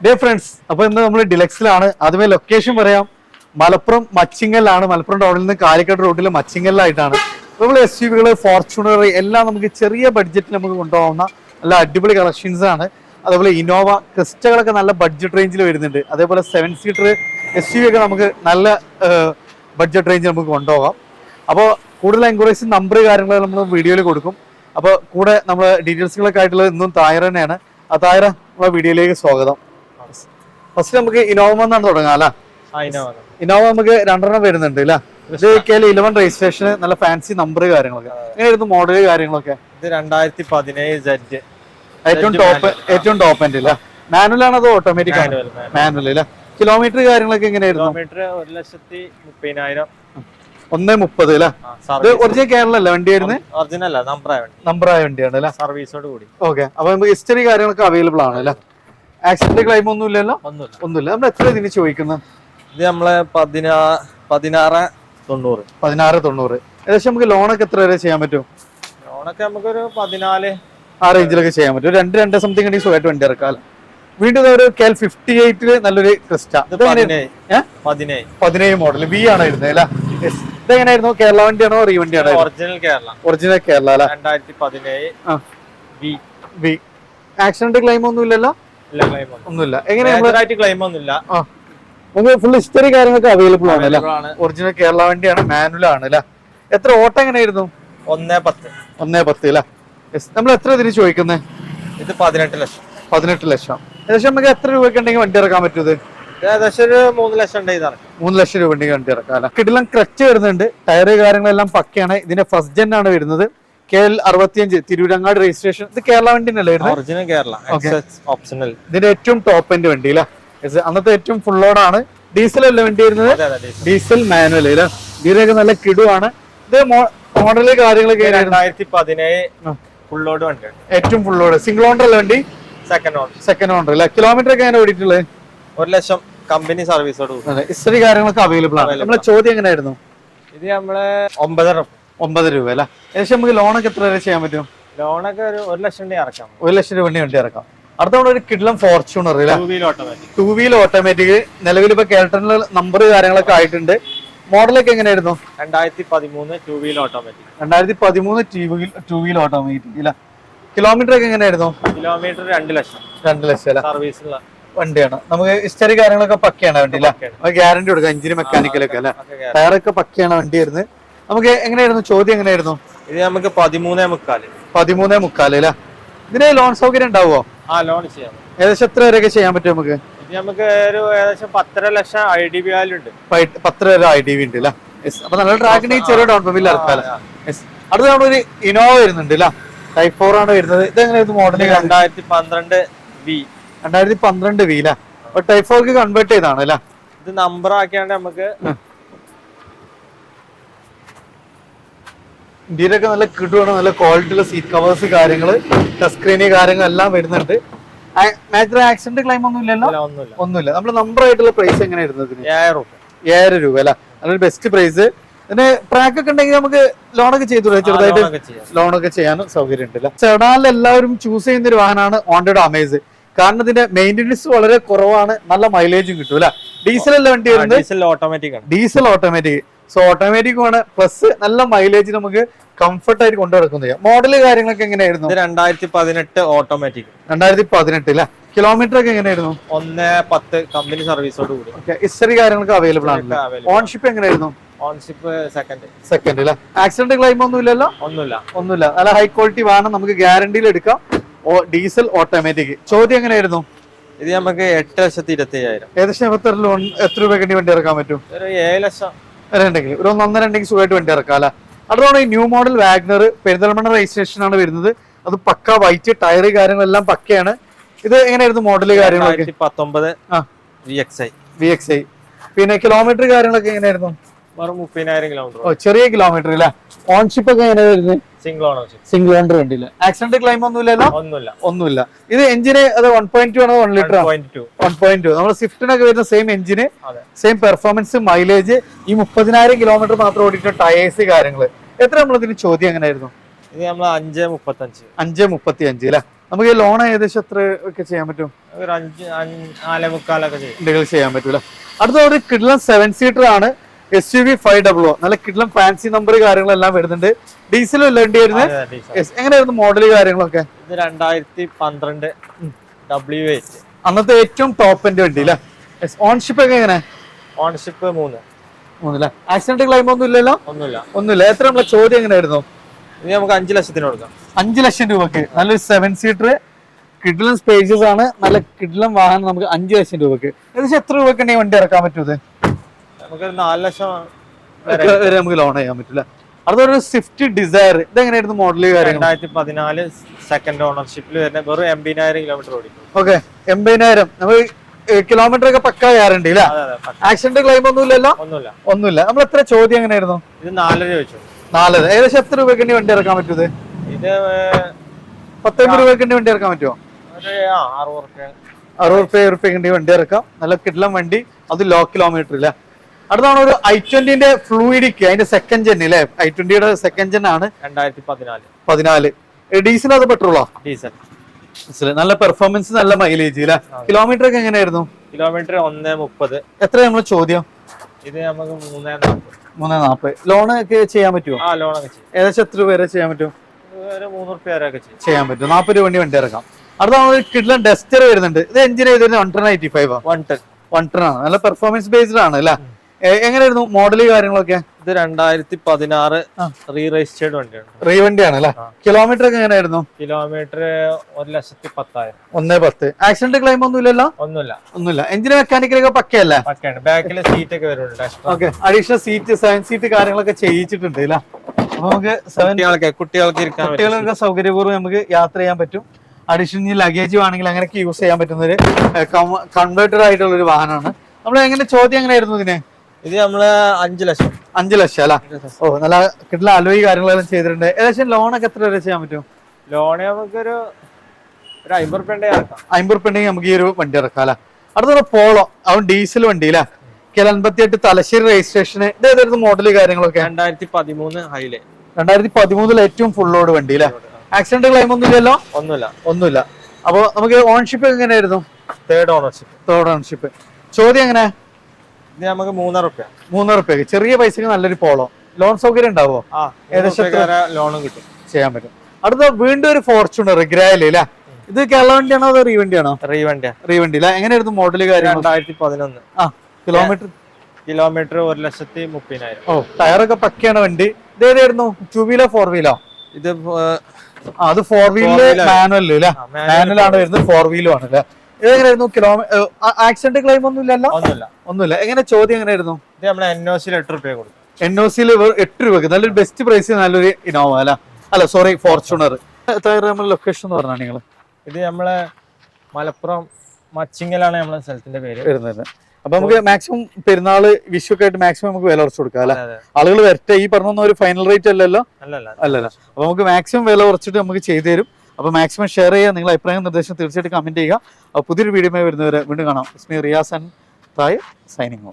Day friends, അപ്പൊ ഇന്ന് നമ്മൾ ഡിലക്സിലാണ്. ആദ്യമേ ലൊക്കേഷൻ പറയാം. മലപ്പുറം മച്ചിങ്ങലാണ്. മലപ്പുറം ടൗണിൽ നിന്ന് കാലിക്കട്ട് റോഡിൽ മച്ചിങ്ങലിലായിട്ടാണ് നമ്മൾ എസ് യു വികള്, ഫോർച്യൂണർ എല്ലാം നമുക്ക് ചെറിയ ബഡ്ജറ്റിൽ നമുക്ക് കൊണ്ടുപോകുന്ന നല്ല അടിപൊളി കളക്ഷൻസ് ആണ്. അതേപോലെ ഇന്നോവ ക്രിസ്റ്റകളൊക്കെ നല്ല ബഡ്ജറ്റ് റേഞ്ചിൽ വരുന്നുണ്ട്. അതേപോലെ 7 സീറ്റർ എസ് യു വി ഒക്കെ നമുക്ക് നല്ല ബഡ്ജറ്റ് റേഞ്ചിൽ നമുക്ക് കൊണ്ടുപോകാം. അപ്പോൾ കൂടുതൽ എൻക്വയറീസ് നമ്പർ കാര്യങ്ങൾ നമ്മൾ വീഡിയോയിൽ കൊടുക്കും. അപ്പോൾ കൂടെ നമ്മൾ ഡീറ്റെയിൽസുകളൊക്കെ ആയിട്ടുള്ളത് ഇന്നും തായർ തന്നെയാണ്. ആ തായര നമ്മളെ വീഡിയോയിലേക്ക് സ്വാഗതം. ഫസ്റ്റ് നമുക്ക് ഇന്നോവ എന്നാണ് തുടങ്ങാം അല്ല. ഇന്നോവ നമുക്ക് 2 വരുന്നുണ്ട് അല്ല. ഇത് 11 രജിസ്ട്രേഷൻ, നല്ല ഫാൻസി നമ്പർ കാര്യങ്ങളൊക്കെ. എങ്ങനെയായിരുന്നു മോഡല് കാര്യങ്ങളൊക്കെ? ഇത് 2017 ഏറ്റവും ടോപ്പ് എൻഡ് അല്ല. മാനുവൽ ആണോ അതോ ഓട്ടോമാറ്റിക് ആണ്? മാനുവൽ അല്ല. കിലോമീറ്റർ കാര്യങ്ങളൊക്കെ എങ്ങനെയായിരുന്നു? 1,30,000. 1.30 അല്ലേ? ഇത് ഒറിജിനൽ കേരള അല്ല വണ്ടി വരുന്നത്? ഒറിജിനൽ നമ്പറായ വണ്ടിയാണ് അല്ലേ? സർവീസോട് കൂടി. ഓക്കെ. അപ്പൊ നമുക്ക് ഹിസ്റ്ററി കാര്യങ്ങളൊക്കെ അവൈലബിൾ ആണ് അല്ലേ? ആക്സിഡന്റ് ക്ലൈം ഒന്നും ഇല്ലല്ലോ? ഒന്നുമില്ല. നമ്മൾ എത്ര ഇതിന് ചോദിക്കുന്നത്? ഇത് നമ്മള് 16,90. 16,90. ഏകദേശം നമുക്ക് ലോണൊക്കെ എത്ര വരെ ചെയ്യാൻ പറ്റും? ലോണൊക്കെ നമുക്കൊരു 14 ആ റേഞ്ചിലൊക്കെ ചെയ്യാൻ പറ്റും. 2 സംതിങ് ഉണ്ടെങ്കിൽ സുഖമായിട്ട് വണ്ടി ഇറക്കാം. വീണ്ടും ഒരു KL 58 നല്ലൊരു ക്രിസ്റ്റ. 17 മോഡൽ വി ആണ് വരുന്നത് അല്ലേ? ഇതെങ്ങനെയായിരുന്നു? കേരള വണ്ടിയാണോ റീ വണ്ടിയാണോ? ഒറിജിനൽ കേരള അല്ലേ? 2017 വി. ആക്സിഡന്റ് ക്ലൈം ഒന്നും ഇല്ലല്ലോ? ഒന്നുമില്ല. ക്ലെയിം നമുക്ക് ഫുൾ ഹിസ്റ്ററി കാര്യങ്ങളൊക്കെ അവൈലബിൾ ആണ് അല്ലേ? ഒറിജിനൽ കേരള വണ്ടിയാണ്, മാനുവൽ ആണ് അല്ലേ? എത്ര ഓട്ടം എങ്ങനെയായിരുന്നു? 1.10 അല്ലേ? നമ്മൾ എത്ര ഇതിന് ചോദിക്കുന്നത്? ഇത് 18 ലക്ഷം. 18 ലക്ഷം. ഏകദേശം നമുക്ക് എത്ര രൂപയ്ക്ക് ഉണ്ടെങ്കിൽ വണ്ടി ഇറക്കാൻ പറ്റുന്നത്? ഏകദേശം ഒരു 3 ലക്ഷം 3 ലക്ഷം രൂപ ഉണ്ടെങ്കിൽ വണ്ടി ഇറക്കാം അല്ലെ? കിടിലം ക്ലച്ച് വരുന്നുണ്ട്. ടയർ കാര്യങ്ങളെല്ലാം പക്കയാണ്. ഇതിന്റെ ഫസ്റ്റ് ജെൻ ആണ് വരുന്നത്. KL 65 Tirurangadi registration. ഇത് കേരള വണ്ടി അല്ലേ? ഒറിജിനൽ കേരള. ഓപ്ഷണൽ. ഇതിന്റെ ഏറ്റവും ടോപ്പ് എൻഡ് വണ്ടി അല്ലേ? അന്നത്തെ ഏറ്റവും ഫുൾ ലോഡ് ആണ്. ഡീസൽ അല്ലേ വണ്ടി വരുന്നത്? ഡീസൽ മാനുവൽ അല്ലേ? ഇതിലൊക്കെ നല്ല കിടുവാണ്. ഇത് മോഡല് കാര്യങ്ങളൊക്കെ 2017 ഫുൾ ലോഡ് വണ്ടിയാണ്. ഏറ്റവും ഫുൾ ലോഡ് സിംഗിൾ ഓണർ അല്ലേ വണ്ടി? സെക്കൻഡ് ഓണർ അല്ലേ? കിലോമീറ്റർ ഒക്കെ എങ്ങനെ ഓടിയിട്ടുള്ളത്? 1 ലക്ഷം കമ്പനി സർവീസോട്. ഹിസ്റ്ററി കാര്യങ്ങളൊക്കെ അവൈലബിൾ ആണ്. നമ്മളെ ചോദ്യം എങ്ങനെയായിരുന്നു? ഇത് നമ്മള് 9 രൂപ അല്ലേ? ഏകദേശം നമുക്ക് ലോണൊക്കെ എത്ര വരെ ചെയ്യാൻ പറ്റും? ലോണൊക്കെ ഒരു 1 ലക്ഷം ഇറക്കാം. 1 ലക്ഷം രൂപ വണ്ടി ഇറക്കാം. അടുത്ത ഒരു കിഡ്ലം ഫോർച്യൂണർ 2 വീൽ ഓട്ടോമാറ്റിക്. നിലവിൽ ഇപ്പൊ കേരളത്തിലുള്ള നമ്പർ കാര്യങ്ങളൊക്കെ ആയിട്ടുണ്ട്. മോഡലൊക്കെ എങ്ങനെയായിരുന്നു? 2013 2 വീൽ ഓട്ടോമാറ്റിക്. 2013 2 വീൽ ഓട്ടോമാറ്റിക് ഇല്ല. കിലോമീറ്റർ ഒക്കെ എങ്ങനെയായിരുന്നു? കിലോമീറ്റർ 2 ലക്ഷം. 2 ലക്ഷം അല്ല? സർവീസുള്ള വണ്ടിയാണ്. നമുക്ക് ഹിസ്റ്ററി കാര്യങ്ങളൊക്കെ പക്കയാണ് വണ്ടി അല്ല? ഗ്യാരണ്ടി കൊടുക്കാം. എഞ്ചിന് മെക്കാനിക്കലൊക്കെ അല്ലെ? ടയറൊക്കെ പക്കയാണ് വണ്ടി വരുന്നത്. നമുക്ക് എങ്ങനെയായിരുന്നു ചോദ്യം? എങ്ങനെയായിരുന്നു? ഇത് നമുക്ക് 13.25 അല്ലേ? ഇതിന് ലോൺ സൗകര്യം ഉണ്ടാവുമോ? ലോൺ ചെയ്യാം. ഏകദേശം എത്ര വരെയൊക്കെ ചെയ്യാൻ പറ്റും നമുക്ക്? നമുക്ക് ഒരു ഏകദേശം 10.5 ലക്ഷം IDV വാല്യൂ ഉണ്ട്. 10 വരെ IDV ഉണ്ട് അല്ലേ? അപ്പൊ നല്ല ട്രാക്കിന് ചെറിയ ഡൗൺ പേയ്മെന്റ് ഇറക്കാം. അടുത്ത തവണ ഒരു ഇന്നോവ വരുന്നുണ്ട് അല്ലേ? Type 4 ആണ് വരുന്നത്. ഇത് എങ്ങനെയായിരുന്നു മോഡൽ? 2012 V. 2012 V അല്ലേ? അപ്പൊ Type 4 കൺവേർട്ട് ചെയ്താണ് അല്ലേ? ഇത് നമ്പർ ആക്കിയാണ്ട് നമുക്ക് ഇന്ത്യയിലൊക്കെ നല്ല കിട്ടുവാണ്. നല്ല ക്വാളിറ്റിയുള്ള സീറ്റ് കവേഴ്സ് കാര്യങ്ങള്, ടച്ച് സ്ക്രീന് കാര്യങ്ങൾ എല്ലാം വരുന്നുണ്ട്. മാക്സിമം ആക്സിഡന്റ് ക്ലൈം ഒന്നും ഇല്ലല്ലോ? ഒന്നുമില്ല. നമ്മുടെ നമ്പർ ആയിട്ടുള്ള പ്രൈസ് എങ്ങനെയായിരുന്നു? 7,000 രൂപ അല്ല? നല്ലൊരു ബെസ്റ്റ് പ്രൈസ്. പിന്നെ ട്രാക്ക് ഒക്കെ ഉണ്ടെങ്കിൽ നമുക്ക് ലോണൊക്കെ ചെയ്തു ചെറുതായിട്ട് ലോണൊക്കെ ചെയ്യാനും സൗകര്യം ഉണ്ടല്ലോ. സെഡാനിൽ എല്ലാവരും ചൂസ് ചെയ്യുന്ന ഒരു വാഹനമാണ് ഹോണ്ടയുടെ അമേസ്. കാരണം ഇതിന്റെ മെയിൻ്റെനൻസ് വളരെ കുറവാണ്, നല്ല മൈലേജും കിട്ടും അല്ലെ? ഡീസൽ അല്ല വണ്ടി വരുന്നത്? Diesel automatic. സോ ഓട്ടോമാറ്റിക് ആണ്, പ്ലസ് നല്ല മൈലേജ് നമുക്ക് കംഫർട്ട് ആയിട്ട് കൊണ്ടുനടക്കുന്നത്. മോഡല് കാര്യങ്ങളൊക്കെ എങ്ങനെയായിരുന്നു? 2018 ഓട്ടോമാറ്റിക്. 2018 അല്ലെ? കിലോമീറ്റർ ഒക്കെ എങ്ങനെയായിരുന്നു? 1.10 കമ്പനി സർവീസോട് കൂടി. ഹിസ്റ്ററി കാര്യങ്ങളൊക്കെ അവൈലബിൾ ആണ്. ഓൺഷിപ്പ് എങ്ങനെയായിരുന്നു? ഓൺഷിപ്പ് സെക്കൻഡ് അല്ലെ? ആക്സിഡന്റ് ക്ലൈം ഒന്നും ഇല്ലല്ലോ? ഒന്നുമില്ല. നല്ല ഹൈ ക്വാളിറ്റി വാഹനം, നമുക്ക് ഗ്യാരണ്ടിയിൽ എടുക്കാം. Diesel automatic. ചോദ്യം എങ്ങനെയായിരുന്നു? ഇത് നമുക്ക് 8,27,000. ഏകദേശം എത്ര രൂപയ്ക്ക് വണ്ടി ഇറക്കാൻ പറ്റും? ഒരു 7 ലക്ഷം ഉണ്ടെങ്കിൽ ഒരു 1.5 സുഖമായിട്ട് വണ്ടി ഇറക്കാം അല്ലെ? അതുകൊണ്ട് ഈ new model Wagner Perinthalmanna registration ആണ് വരുന്നത്. അത് പക്ക വൈറ്റ്, ടയർ കാര്യങ്ങളെല്ലാം പക്കയാണ്. ഇത് എങ്ങനെയായിരുന്നു മോഡല് കാര്യങ്ങളൊക്കെ? 2019 VXI. പിന്നെ കിലോമീറ്റർ കാര്യങ്ങളൊക്കെ എങ്ങനെയായിരുന്നു? 30,000 കിലോമീറ്റർ. ചെറിയ കിലോമീറ്റർ അല്ലെ? ഓൺഷിപ്പ് ഒക്കെ എങ്ങനെയാ വരുന്നത്? സിംഗിൾ ഓണർ വണ്ടിയില്ല. ആക്സിഡന്റ് ക്ലൈം ഒന്നുമില്ല. ഇത് എഞ്ചിന് അത് 1.2 ആണോ 1 ലിറ്റർ? 1.2. നമ്മൾ സ്വിഫ്റ്റിനൊക്കെ വരുന്ന സെയിം എഞ്ചിന്, സെയിം പെർഫോമൻസ്, മൈലേജ്. ഈ 30,000 കിലോമീറ്റർ മാത്രം ഓടിയിട്ട് ടയേഴ്സ് കാര്യങ്ങള് എത്ര? നമ്മളതിന് ചോദ്യം എങ്ങനെയായിരുന്നു? ഇത് നമ്മൾ 5.35 അല്ലേ? നമുക്ക് ലോൺ ഏകദേശം എത്ര ഒക്കെ ചെയ്യാൻ പറ്റും? ഒരു 4.25 ചെയ്യും. ഇന്ത്യകൾ ചെയ്യാൻ പറ്റൂല. അടുത്ത ഒരു കിഡ്ലം 7 സീറ്റർ ആണ്, SUV 500. നല്ല കിഡ്ലം ഫാൻസി നമ്പർ കാര്യങ്ങളെല്ലാം വരുന്നുണ്ട്. ഡീസലും അല്ല വണ്ടി വരുന്നത്. എങ്ങനെയായിരുന്നു മോഡല് കാര്യങ്ങളൊക്കെ? ഇത് 2012 W8. അന്നത്തെ ഏറ്റവും ടോപ്പ് എൻഡ് വണ്ടി അല്ലേ? ഓൺഷിപ്പ് ഒക്കെ എങ്ങനെ? ഓൺഷിപ്പ് 3 ആക്സിഡന്റ് ക്ലൈം ഒന്നും ഇല്ലല്ലോ? ഒന്നുമില്ല. എത്ര നമ്മളെ ചോദ്യം എങ്ങനെയായിരുന്നു? ഇത് നമുക്ക് 5 ലക്ഷത്തിന് കൊടുക്കാം. 5 ലക്ഷം രൂപക്ക് നല്ലൊരു 7 സീറ്റർ കിഡ്ലം സ്പേസസ് ആണ്, നല്ല കിഡ്ലം വാഹനം നമുക്ക് 5 ലക്ഷം രൂപക്ക്. ഏകദേശം എത്ര രൂപക്ക് ഉണ്ടെങ്കിൽ വണ്ടി ഇറക്കാൻ പറ്റൂത്? നമുക്ക് 4 ലക്ഷം വരെ നമുക്ക് ലോൺ ചെയ്യാൻ പറ്റില്ല. അതൊരു സ്വിഫ്റ്റ് ഡിസയർ, ഇതെങ്ങനെയായിരുന്നു മോഡല് കാര്യങ്ങൾ? 2014 സെക്കൻഡ് ഓണർഷിപ്പിൽ വരുന്ന വെറും 80,000 കിലോമീറ്റർ ഓടിക്കും. ഓക്കെ, 80,000. നമുക്ക് കിലോമീറ്റർ ഒക്കെ പക്കാ ഗ്യാരണ്ടി അല്ലേ? ആക്സിഡന്റ് ക്ലൈം ഒന്നുമില്ലല്ലോ? ഒന്നുമില്ല. നമ്മൾ എത്ര ചോദ്യം എങ്ങനെയായിരുന്നു? ഇത് 4 ചോദിച്ചു. 4. ഏകദേശം എത്ര രൂപക്ക് വണ്ടി ഇറക്കാൻ പറ്റൂത്? ഇത് 19 രൂപക്ക് വണ്ടി ഇറക്കാൻ പറ്റുമോ? 60 റുപ്യക്ക് വണ്ടി ഇറക്കാം. നല്ല കിഡ്ലം വണ്ടി, അത് ലോ കിലോമീറ്റർ ഇല്ല. അടുത്താണ് ഒരു i20ന്റെ ഫ്ലൂയിഡിക്ക്, അതിന്റെ സെക്കൻഡ് ജെൻ അല്ലേ? i20യുടെ സെക്കൻഡ് ജെൻ ആണ്. 2014. ഡീസൽ അത് പെട്രോളോ? ഡീസൽ. നല്ല പെർഫോമൻസ്, നല്ല മൈലേജ് അല്ലേ? കിലോമീറ്റർ ഒക്കെ എങ്ങനെയായിരുന്നു? കിലോമീറ്റർ 1.30. എത്ര നമ്മൾ ചോദ്യം? ഇത് നമുക്ക് 3.40. ലോൺ ഒക്കെ ചെയ്യാൻ പറ്റുമോ? ലോൺ ഒക്കെ ചെയ്യും. ഏകദേശം എത്ര രൂപ വരെ ചെയ്യാൻ പറ്റും? 3 റുപ്യ വരെ ചെയ്യാൻ പറ്റും. 40 രൂപ വണ്ടി ഇറക്കാം. അടുത്ത കിഡ്ലം ഡസ്റ്റർ വരുന്നുണ്ട്. ഇത് എഞ്ചിൻ ചെയ്തിരുന്നത് 110 110 ആണ്. നല്ല പെർഫോമൻസ് ബേസ്ഡ് ആണ് അല്ലേ? എങ്ങനെയായിരുന്നു മോഡല് കാര്യങ്ങളൊക്കെ? ഇത് 2016 റീ രജിസ്റ്റേർഡ് വണ്ടിയാണ്. റീ വണ്ടിയാണ് അല്ലേ? കിലോമീറ്റർ ഒക്കെ എങ്ങനെയായിരുന്നു? കിലോമീറ്റർ 1,10,000. 1.10. ആക്സിഡന്റ് ക്ലൈം ഒന്നും ഇല്ലല്ലോ? ഒന്നുമില്ല. എഞ്ചിന് മെക്കാനിക്കലൊക്കെ പക്കയല്ലേ? ബാക്കിലെ സീറ്റ് ഒക്കെ വരുന്നുണ്ട്. ഓക്കെ, അഡീഷണൽ സീറ്റ് 7 സീറ്റ് കാര്യങ്ങളൊക്കെ ചെയ്യിച്ചിട്ടുണ്ട് അല്ലേ? അപ്പൊ നമുക്ക് കുട്ടികൾക്ക് സൗകര്യപൂർവ്വം നമുക്ക് യാത്ര ചെയ്യാൻ പറ്റും. അഡീഷണൽ ലഗേജ് വേണമെങ്കിൽ അങ്ങനെയൊക്കെ യൂസ് ചെയ്യാൻ പറ്റുന്ന ഒരു കൺവേർട്ടഡ് ആയിട്ടുള്ള ഒരു വാഹനമാണ്. നമ്മൾ എങ്ങനെ ചോദ്യം എങ്ങനെയായിരുന്നു ഇതിന്? ഇത് നമ്മള് 5 ലക്ഷം. 5 ലക്ഷം അല്ല? ഓ, നല്ല കിട്ടുന്ന അലോയി കാര്യങ്ങളെല്ലാം ചെയ്തിട്ടുണ്ട്. ഏകദേശം ലോണൊക്കെ എത്ര വരെ ചെയ്യാൻ പറ്റും? ലോണ് നമുക്കൊരു 50 റുപ്യ 50 റുപ്യ നമുക്ക് ഈ ഒരു വണ്ടി ഇറക്കാം അല്ലെ? അടുത്ത പോളോ, അവൻ ഡീസൽ വണ്ടി അല്ലെ? 58 തലശ്ശേരി രജിസ്ട്രേഷന്. ഇതേതായിരുന്നു മോഡല് കാര്യങ്ങളൊക്കെ? 2013 ഹൈലേ. 2013 ഏറ്റവും ഫുൾ ലോഡ് വണ്ടി അല്ലെ? ആക്സിഡന്റ് ക്ലൈം ഒന്നും ഇല്ലല്ലോ? ഒന്നുമില്ല. അപ്പൊ നമുക്ക് ഓൺഷിപ്പ് എങ്ങനെയായിരുന്നു? Third ownership. ചോദ്യം എങ്ങനെ? ഇത് നമുക്ക് 3 റുപ്യ. 3 റുപ്യക്ക് ചെറിയ പൈസക്ക് നല്ലൊരു പോളോ. ലോൺ സൗകര്യം ഉണ്ടാവോ? ഏകദേശം ലോണും കിട്ടും, ചെയ്യാൻ പറ്റും. അടുത്ത വീണ്ടും ഒരു ഫോർച്യൂണർ ഗ്രാലി അല്ലേ? ഇത് കേരള വണ്ടിയാണോ അതോ റീ വണ്ടിയാണോ? റീ വണ്ടി അല്ല? എങ്ങനെയായിരുന്നു മോഡല് കാര്യം? 2011. കിലോമീറ്റർ 1,30,000. ഓ, ടയറൊക്കെ പക്കയാണ് വണ്ടി. ഇതേതായിരുന്നു? 2 വീലോ 4 വീലോ? ഇത് അത് 4 വീലില് മാനുവൽ അല്ലേ? മാനുവൽ ആണ് വരുന്നത്, 4 വീലും ആണ് അല്ലേ? ഇതെങ്ങനെയായിരുന്നു? ആക്സിഡന്റ് ക്ലൈം ഒന്നും ഇല്ലല്ലോ? ഒന്നുമില്ല. എങ്ങനെ ചോദ്യം എങ്ങനെയായിരുന്നു? ഇത് നമ്മളെ NOC 8 റുപ്യ കൊടുക്കും. NOC 8 രൂപക്ക് നല്ലൊരു ബെസ്റ്റ് പ്രൈസ്, നല്ലൊരു ഇനോവ അല്ല സോറി ഫോർച്യൂണർ. ലൊക്കേഷൻ എന്ന് പറഞ്ഞാൽ നിങ്ങൾ? ഇത് നമ്മളെ മലപ്പുറം മച്ചിങ്ങലാണ് നമ്മളെ സ്ഥലത്തിന്റെ പേര് വരുന്നത്. അപ്പൊ നമുക്ക് മാക്സിമം പെരുന്നാള് വിഷു ഒക്കെ ആയിട്ട് മാക്സിമം നമുക്ക് വില കുറച്ച് കൊടുക്കാം അല്ലെ? ആളുകൾ വരട്ടെ. ഈ പറഞ്ഞ ഒരു ഫൈനൽ റേറ്റ് അല്ലല്ലോ? അല്ലല്ല. അപ്പൊ നമുക്ക് മാക്സിമം വില കുറച്ചിട്ട് നമുക്ക് ചെയ്തു തരും. അപ്പൊ മാക്സിമം ഷെയർ ചെയ്യുക. നിങ്ങളുടെ അഭിപ്രായം നിർദ്ദേശം തീർച്ചയായിട്ടും കമന്റ് ചെയ്യുക. പുതിയൊരു വീഡിയോ വരുന്നവരെ വീണ്ടും കാണാം. റിയാസ് ആൻഡ് തായ് സൈനിങ് ഓഫ്.